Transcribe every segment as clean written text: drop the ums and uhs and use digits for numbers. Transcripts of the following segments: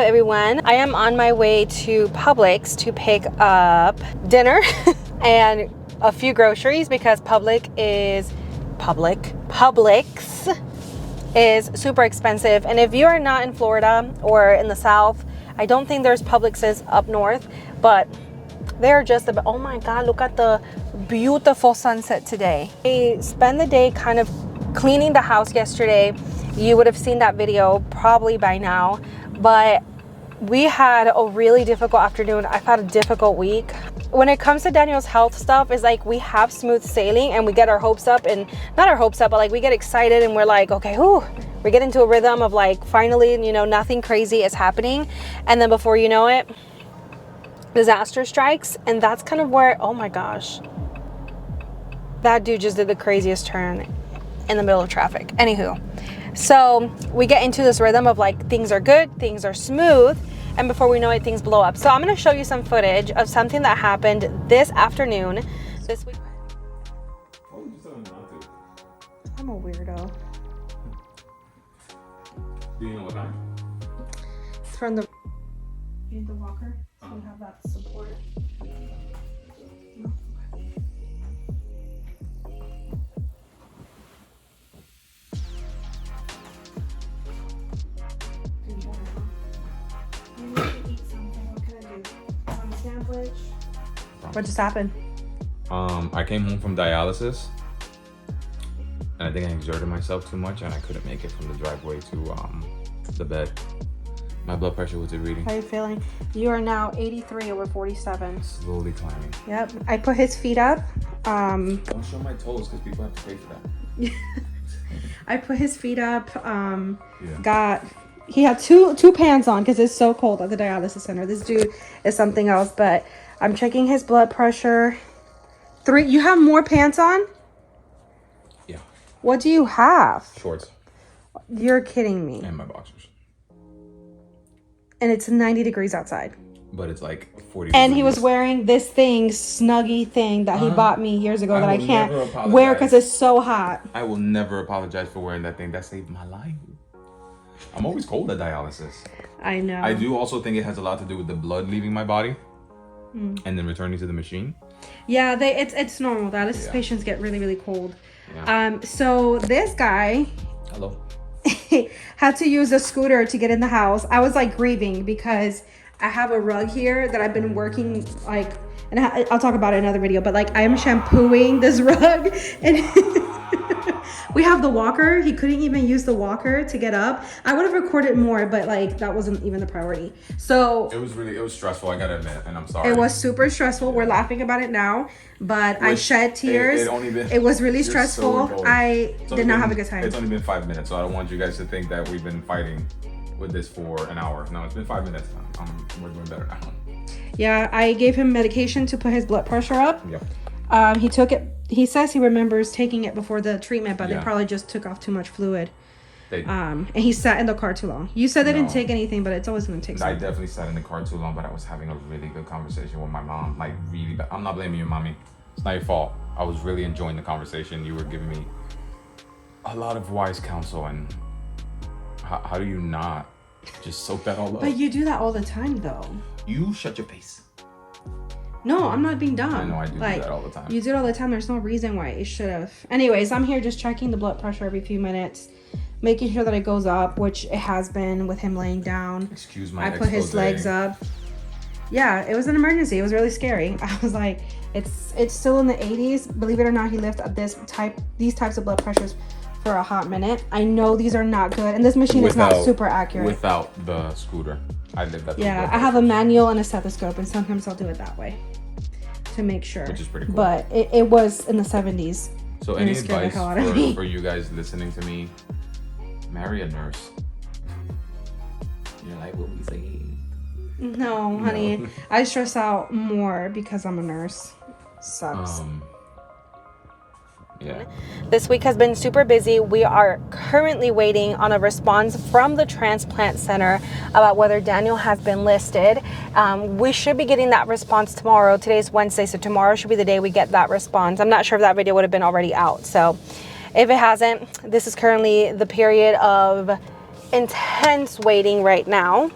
Hello everyone, I am on my way to Publix to pick up dinner and a few groceries because Publix is super expensive. And if you are not in Florida or in the South, I don't think there's Publixes up north, but they're just about, oh my God, look at the beautiful sunset today. I spent the day kind of cleaning the house yesterday. You would have seen that video probably by now, but we had a really difficult afternoon. I've had a difficult week. When it comes to Daniel's health stuff, it's like we have smooth sailing and we get our hopes up, and not our hopes up, but like we get excited and we're like, okay, whew, we get into a rhythm of like, finally, you know, nothing crazy is happening. And then before you know it, disaster strikes. And that's kind of where, oh my gosh, that dude just did the craziest turn in the middle of traffic. Anywho, so we get into this rhythm of like, things are good, things are smooth, and before we know it, things blow up. So I'm going to show you some footage of something that happened this afternoon. This week. I'm a weirdo. Do you know what time? It's from the... You need the walker? So we have that support. No. What just happened? I came home from dialysis, and I think I exerted myself too much, and I couldn't make it from the driveway to the bed. My blood pressure was reading. How are you feeling? You are now 83 over 47. Slowly climbing. Yep. I put his feet up. Don't show my toes because people have to pay for that. I put his feet up. He had two pants on because it's so cold at the dialysis center. This dude is something else, but I'm checking his blood pressure. You have more pants on? Yeah. What do you have? Shorts. You're kidding me. And my boxers. And it's 90 degrees outside. But it's like 40 And degrees. he was wearing this snuggy thing that he bought me years ago that I can't wear because it's so hot. I will never apologize for wearing that thing. That saved my life. I'm always cold at dialysis. I know. I do also think it has a lot to do with the blood leaving my body and then returning to the machine. Yeah, it's normal. Dialysis patients get really, really cold. Yeah. So this guy... Hello. had to use a scooter to get in the house. I was like grieving because I have a rug here that I've been working like, and I'll talk about it in another video, but like I am shampooing this rug and we have the walker. He couldn't even use the walker to get up. I would have recorded more, but like that wasn't even the priority. So it was stressful, I gotta admit, and I'm sorry. It was super stressful. We're laughing about it now, but I shed tears. It was really stressful. So I did not have a good time. It's only been 5 minutes, so I don't want you guys to think that we've been fighting with this for an hour. No, it's been 5 minutes. We're doing better now. Yeah, I gave him medication to put his blood pressure up. Yep. He took it. He says he remembers taking it before the treatment, but they probably just took off too much fluid. And he sat in the car too long. You said they didn't take anything, but it's always going to take something. I definitely sat in the car too long, but I was having a really good conversation with my mom. Like, really bad. I'm not blaming you, mommy. It's not your fault. I was really enjoying the conversation. You were giving me a lot of wise counsel, and how do you not just soak that all up? But you do that all the time, though. You shut your face. No, I'm not being dumb. I know I do that all the time. You do it all the time. There's no reason why it should have. Anyways, I'm here just checking the blood pressure every few minutes, making sure that it goes up, which it has been with him laying down. Excuse my I put his legs up. Yeah, it was an emergency. It was really scary. I was like, it's still in the 80s. Believe it or not, he lived at these types of blood pressures for a hot minute. I know these are not good, and this machine is not super accurate. Without the scooter. I lived that. Yeah, I have a manual and a stethoscope, and sometimes I'll do it that way to make sure. Which is pretty cool. But it was in the 70s. So any advice for you guys listening to me? Marry a nurse. You're like, what we saying? No, honey. I stress out more because I'm a nurse. Sucks. Yeah. This week has been super busy. We are currently waiting on a response from the transplant center about whether Daniel has been listed. We should be getting that response tomorrow. Today's Wednesday, so tomorrow should be the day we get that response. I'm not sure if that video would have been already out. So if it hasn't, this is currently the period of intense waiting right now.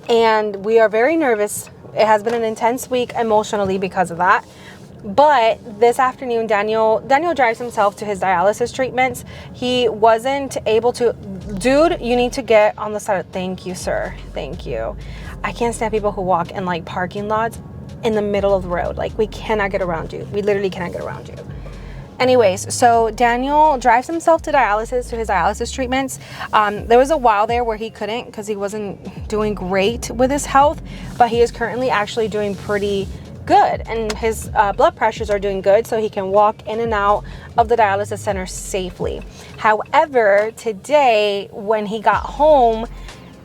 and we are very nervous. It has been an intense week emotionally because of that. But this afternoon, Daniel drives himself to his dialysis treatments. He wasn't able to. Dude, you need to get on the side of, thank you, sir. Thank you. I can't stand people who walk in like parking lots in the middle of the road. Like, we cannot get around you. We literally cannot get around you. Anyways, so Daniel drives himself to his dialysis treatments. There was a while there where he couldn't because he wasn't doing great with his health, but he is currently actually doing pretty good, and his blood pressures are doing good, so he can walk in and out of the dialysis center safely. However, today when he got home,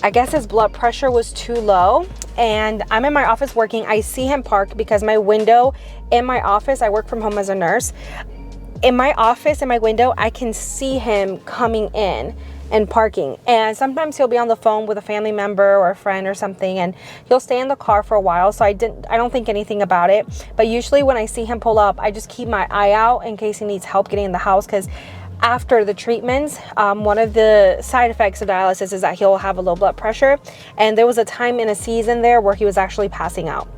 I guess his blood pressure was too low, and I'm in my office working. I see him parked because my window in my office, I work from home as a nurse. In my office, in my window, I can see him coming in and parking. And sometimes he'll be on the phone with a family member or a friend or something, and he'll stay in the car for a while. So I don't think anything about it. But usually when I see him pull up, I just keep my eye out in case he needs help getting in the house, because after the treatments, one of the side effects of dialysis is that he'll have a low blood pressure. And there was a time in a season there where he was actually passing out.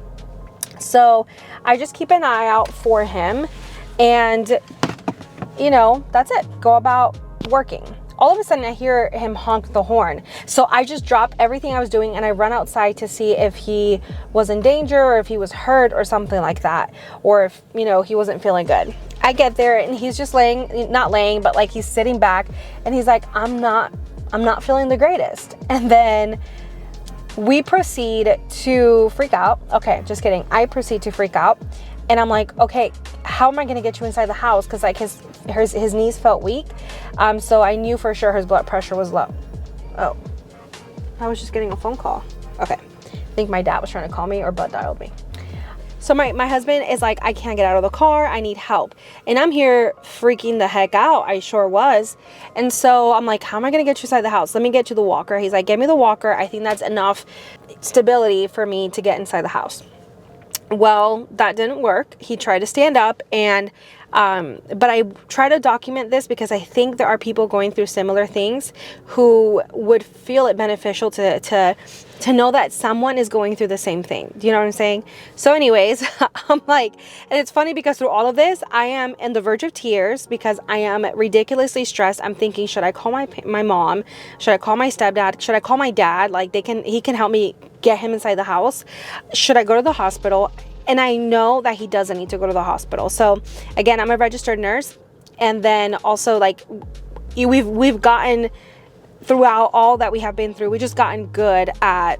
So I just keep an eye out for him, and you know, that's it. Go about working. All of a sudden I hear him honk the horn. So I just drop everything I was doing and I run outside to see if he was in danger or if he was hurt or something like that. Or if, you know, he wasn't feeling good. I get there and he's just not laying, but like he's sitting back and he's like, I'm not feeling the greatest. And then we proceed to freak out. Okay, just kidding. I proceed to freak out. And I'm like, okay, how am I going to get you inside the house? Because like his knees felt weak. So I knew for sure his blood pressure was low. Oh, I was just getting a phone call. Okay. I think my dad was trying to call me or butt dialed me. So my husband is like, I can't get out of the car. I need help. And I'm here freaking the heck out. I sure was. And so I'm like, how am I going to get you inside the house? Let me get you the walker. He's like, give me the walker. I think that's enough stability for me to get inside the house. Well, that didn't work. He tried to stand up, and but I try to document this because I think there are people going through similar things who would feel it beneficial to know that someone is going through the same thing. Do you know what I'm saying? So anyways, I'm like, and it's funny because through all of this, I am in the verge of tears because I am ridiculously stressed. I'm thinking, should I call my mom? Should I call my stepdad? Should I call my dad? Like he can help me get him inside the house. Should I go to the hospital? And I know that he doesn't need to go to the hospital. So again, I'm a registered nurse. And then also like we've gotten throughout all that we have been through, we just gotten good at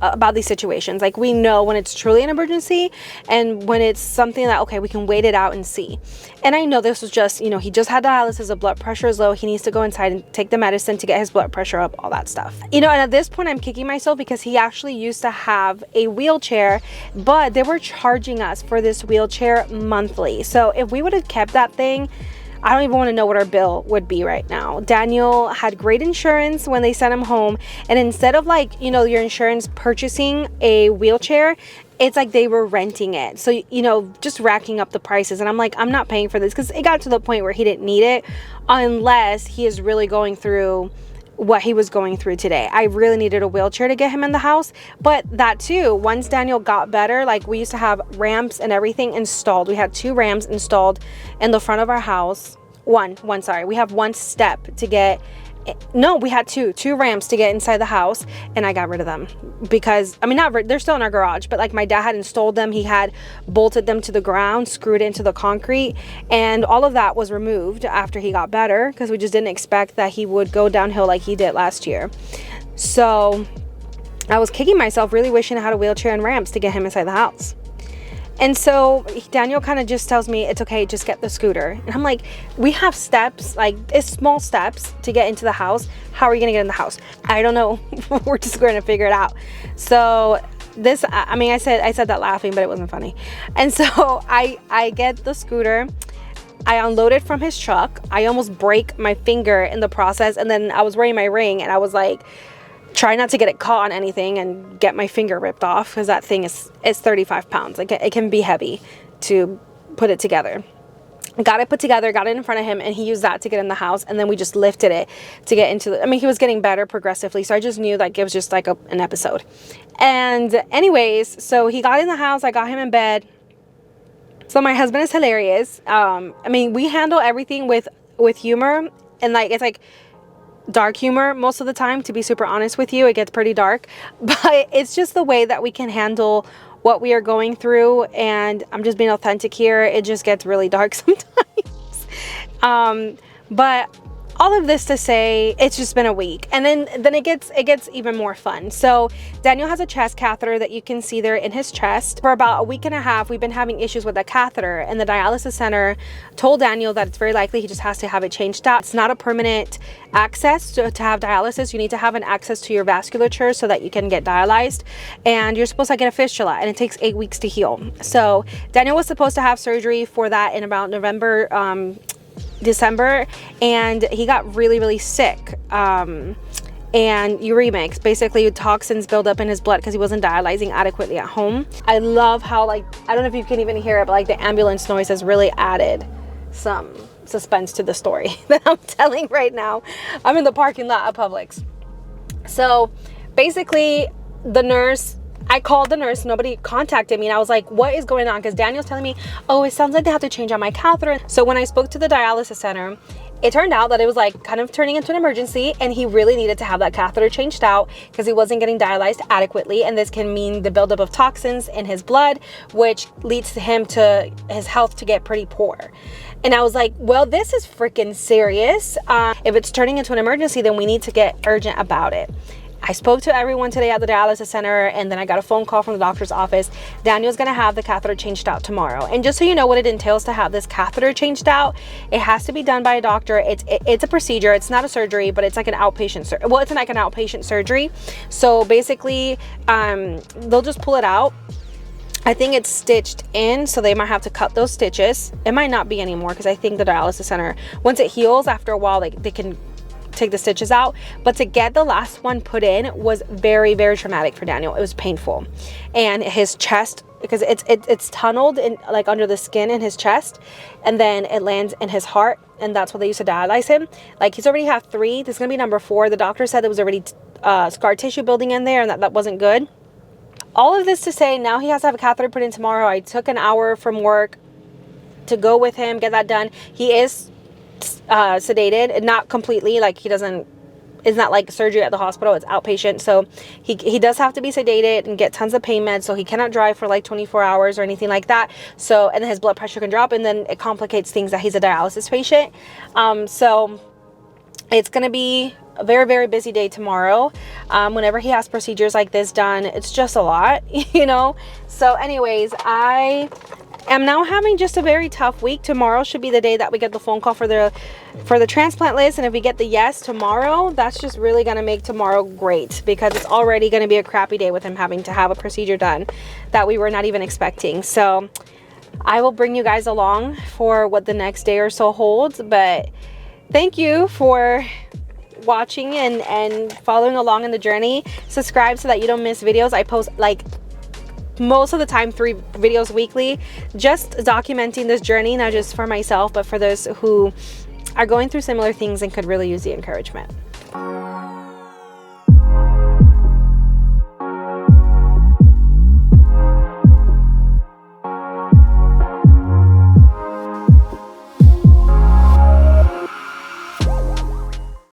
about these situations. Like we know when it's truly an emergency and when it's something that, okay, we can wait it out and see. And I know this was just, you know, he just had dialysis, the blood pressure is low. He needs to go inside and take the medicine to get his blood pressure up, all that stuff. You know, and at this point I'm kicking myself because he actually used to have a wheelchair, but they were charging us for this wheelchair monthly. So if we would have kept that thing, I don't even want to know what our bill would be right now. Daniel had great insurance when they sent him home. And instead of like, you know, your insurance purchasing a wheelchair, it's like they were renting it. So, you know, just racking up the prices. And I'm like, I'm not paying for this because it got to the point where he didn't need it unless he is really going through what he was going through today. I really needed a wheelchair to get him in the house. But that too, once Daniel got better, like we used to have ramps and everything installed. We had 2 ramps installed in the front of our house. Sorry. We have 1 step to get, no, we had two ramps to get inside the house, and I got rid of them because, I mean, they're still in our garage, but like my dad had installed them. He had bolted them to the ground, screwed into the concrete, and all of that was removed after he got better because we just didn't expect that he would go downhill like he did last year. So I was kicking myself, really wishing I had a wheelchair and ramps to get him inside the house. And so Daniel kind of just tells me, it's okay, just get the scooter. And I'm like, we have steps, like it's small steps to get into the house. How are you gonna get in the house? I don't know. We're just going to figure it out. So this, I mean, I said that laughing, but it wasn't funny. And so I get the scooter. I unload it from his truck. I almost break my finger in the process. And then I was wearing my ring and I was like, try not to get it caught on anything and get my finger ripped off because that thing is 35 pounds. Like it can be heavy to put it together. got it put together, got it in front of him, and he used that to get in the house. And then we just lifted it to get into the, I mean, he was getting better progressively. So I just knew like it was just like an episode. And anyways, so he got in the house, I got him in bed. So my husband is hilarious. I mean, we handle everything with humor, and like, it's like dark humor most of the time, to be super honest with you. It gets pretty dark, but it's just the way that we can handle what we are going through. And I'm just being authentic here. It just gets really dark sometimes. But all of this to say, it's just been a week, and then it gets even more fun. So Daniel has a chest catheter that you can see there in his chest. For about a week and a half, we've been having issues with that catheter, and the dialysis center told Daniel that it's very likely he just has to have it changed out. It's not a permanent access to have dialysis. You need to have an access to your vasculature so that you can get dialyzed, and you're supposed to get a fistula, and it takes 8 weeks to heal. So Daniel was supposed to have surgery for that in about December, and he got really sick, and uremics, basically toxins build up in his blood because he wasn't dialyzing adequately at home. I love how, like, I don't know if you can even hear it, but like the ambulance noise has really added some suspense to the story that I'm telling right now. I'm in the parking lot of Publix. So basically I called the nurse, nobody contacted me, and I was like, what is going on? Because Daniel's telling me, oh, it sounds like they have to change out my catheter. So when I spoke to the dialysis center, it turned out that it was like kind of turning into an emergency, and he really needed to have that catheter changed out because he wasn't getting dialyzed adequately, and this can mean the buildup of toxins in his blood, which leads to his health to get pretty poor. And I was like, well, this is freaking serious. If it's turning into an emergency, then we need to get urgent about it. I spoke to everyone today at the dialysis center, and then I got a phone call from the doctor's office. Daniel's gonna have the catheter changed out tomorrow. And just so you know what it entails to have this catheter changed out, it has to be done by a doctor. It's a procedure. It's not a surgery, but it's like an outpatient it's like an outpatient surgery. So basically, they'll just pull it out. I think it's stitched in, so they might have to cut those stitches. It might not be anymore, because I think the dialysis center, once it heals, after a while, they can take the stitches out. But to get the last one put in was very traumatic for Daniel. It was painful, and his chest, because it's tunneled in, like, under the skin in his chest, and then it lands in his heart, and that's what they used to dialyze him. Like, he's already had 3. This is gonna be number 4. The doctor said there was already scar tissue building in there, and that wasn't good. All of this to say, now he has to have a catheter put in tomorrow. I took an hour from work to go with him, get that done. He is sedated, not completely, like it's not like surgery at the hospital, it's outpatient. So he does have to be sedated and get tons of pain meds, so he cannot drive for like 24 hours or anything like that. So, and then his blood pressure can drop, and then it complicates things that he's a dialysis patient. So it's gonna be a very busy day tomorrow. Whenever he has procedures like this done, it's just a lot, you know. So anyways, I am now having just a very tough week. Tomorrow should be the day that we get the phone call for the transplant list, and if we get the yes tomorrow, that's just really gonna make tomorrow great, because it's already gonna be a crappy day with him having to have a procedure done that we were not even expecting. So I will bring you guys along for what the next day or so holds. But thank you for watching and following along in the journey. Subscribe so that you don't miss videos. I post, like, most of the time 3 videos weekly, just documenting this journey, not just for myself, but for those who are going through similar things and could really use the encouragement.